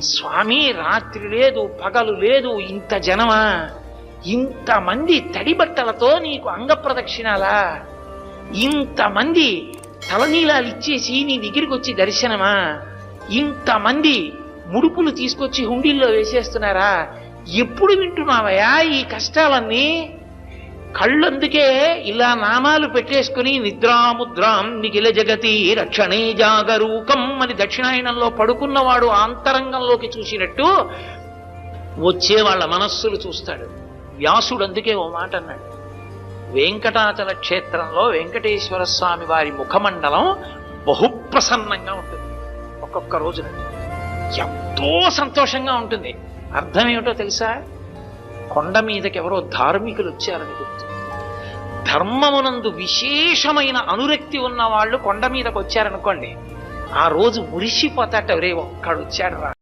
స్వామి రాత్రి లేదు పగలు లేదు, ఇంత జనమా, ఇంతమంది తడి బట్టలతో నీకు అంగ ప్రదక్షిణాలా, ఇంతమంది తలనీలాలు ఇచ్చేసి నీ దగ్గరికి వచ్చి దర్శనమా, ఇంతమంది ముడుపులు తీసుకొచ్చి హుండీల్లో వేసేస్తున్నారా, ఎప్పుడు వింటున్నావయ్యా ఈ కష్టాలన్నీ? కళ్ళందుకే ఇలా నామాలు పెట్టేసుకుని నిద్రాముద్రాం నిఖిల జగతి రక్షణే జాగరూకం అని దక్షిణాయనంలో పడుకున్నవాడు ఆంతరంగంలోకి చూసినట్టు వచ్చే వాళ్ళ మనస్సులు చూస్తాడు. వ్యాసుడు అందుకే ఓ మాట అన్నాడు, వెంకటాచల క్షేత్రంలో వెంకటేశ్వర స్వామి వారి ముఖమండలం బహుప్రసన్నంగా ఉంటుంది. ఒక్కొక్క రోజున ఎంతో సంతోషంగా ఉంటుంది. అర్థం ఏమిటో తెలుసా? కొండ మీదకి ఎవరో ధార్మికులు వచ్చారని గుర్తు. ధర్మమునందు విశేషమైన అనురక్తి ఉన్న వాళ్ళు కొండ మీదకి వచ్చారనుకోండి, ఆ రోజు మురిసిపోతాట, రే ఒక్కడు వచ్చాడు రా.